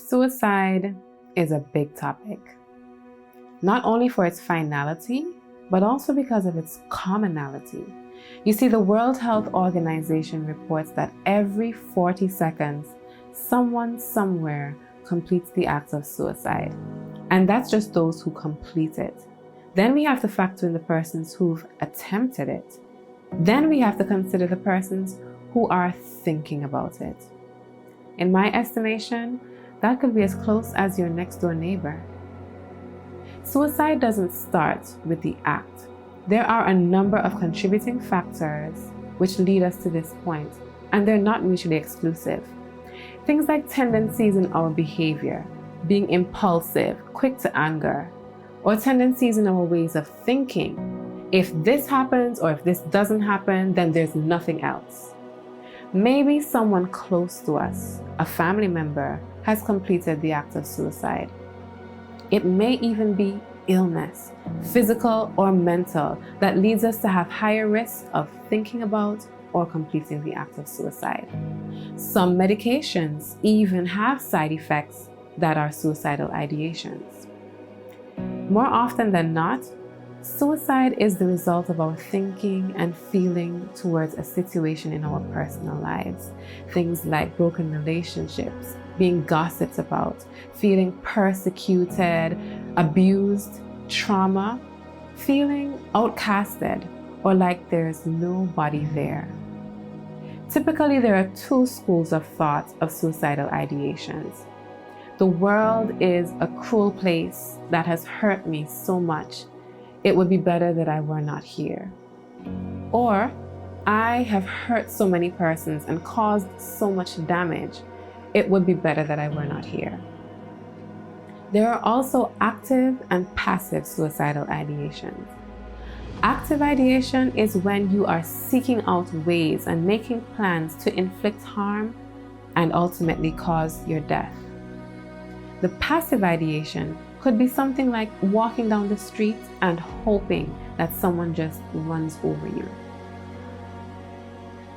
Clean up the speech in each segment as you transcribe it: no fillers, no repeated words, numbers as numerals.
Suicide is a big topic, not only for its finality, but also because of its commonality. You see, the World Health Organization reports that every 40 seconds, someone somewhere completes the act of suicide. And that's just those who complete it. Then we have to factor in the persons who've attempted it. Then we have to consider the persons who are thinking about it. In my estimation, that could be as close as your next door neighbor. Suicide doesn't start with the act. There are a number of contributing factors which lead us to this point, and they're not mutually exclusive. Things like tendencies in our behavior, being impulsive, quick to anger, or tendencies in our ways of thinking. If this happens or if this doesn't happen, then there's nothing else. Maybe someone close to us, a family member, has completed the act of suicide. It may even be illness, physical or mental, that leads us to have higher risk of thinking about or completing the act of suicide. Some medications even have side effects that are suicidal ideations. More often than not, suicide is the result of our thinking and feeling towards a situation in our personal lives. Things like broken relationships, being gossiped about, feeling persecuted, abused, trauma, feeling outcasted, or like there's nobody there. Typically, there are two schools of thought of suicidal ideations. The world is a cruel place that has hurt me so much. It would be better that I were not here. Or, I have hurt so many persons and caused so much damage. It would be better that I were not here. There are also active and passive suicidal ideations. Active ideation is when you are seeking out ways and making plans to inflict harm and ultimately cause your death. The passive ideation could be something like walking down the street and hoping that someone just runs over you.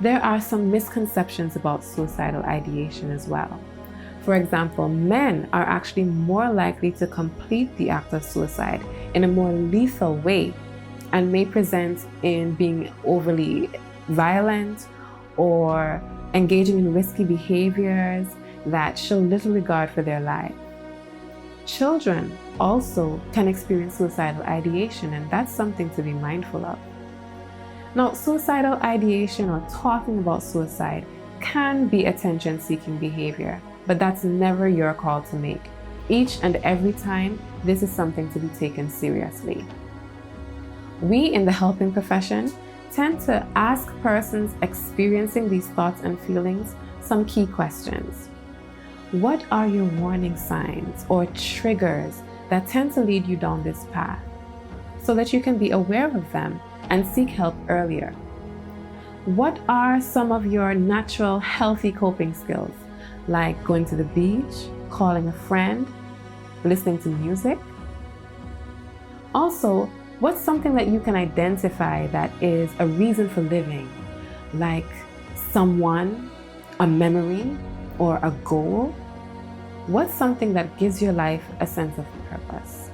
There are some misconceptions about suicidal ideation as well. For example, men are actually more likely to complete the act of suicide in a more lethal way and may present in being overly violent or engaging in risky behaviors that show little regard for their life. Children also can experience suicidal ideation, and that's something to be mindful of. Now, suicidal ideation or talking about suicide can be attention-seeking behavior, but that's never your call to make. Each and every time, this is something to be taken seriously. We in the helping profession tend to ask persons experiencing these thoughts and feelings some key questions. What are your warning signs or triggers that tend to lead you down this path, so that you can be aware of them and seek help earlier? What are some of your natural healthy coping skills, like going to the beach, calling a friend, listening to music? Also, what's something that you can identify that is a reason for living, like someone, a memory, or a goal? What's something that gives your life a sense of purpose?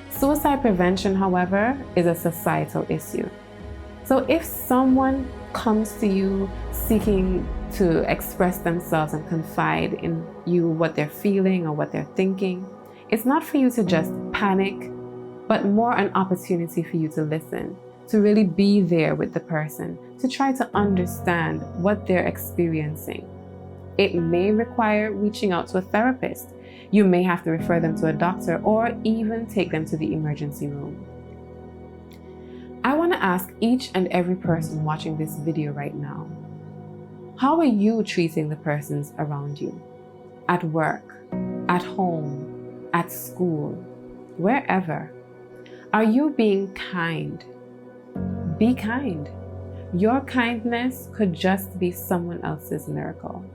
Suicide prevention, however, is a societal issue. So if someone comes to you seeking to express themselves and confide in you what they're feeling or what they're thinking, it's not for you to just panic, but more an opportunity for you to listen, to really be there with the person, to try to understand what they're experiencing. It may require reaching out to a therapist. You may have to refer them to a doctor or even take them to the emergency room. I want to ask each and every person watching this video right now, how are you treating the persons around you? At work, at home, at school, wherever. Are you being kind? Be kind. Your kindness could just be someone else's miracle.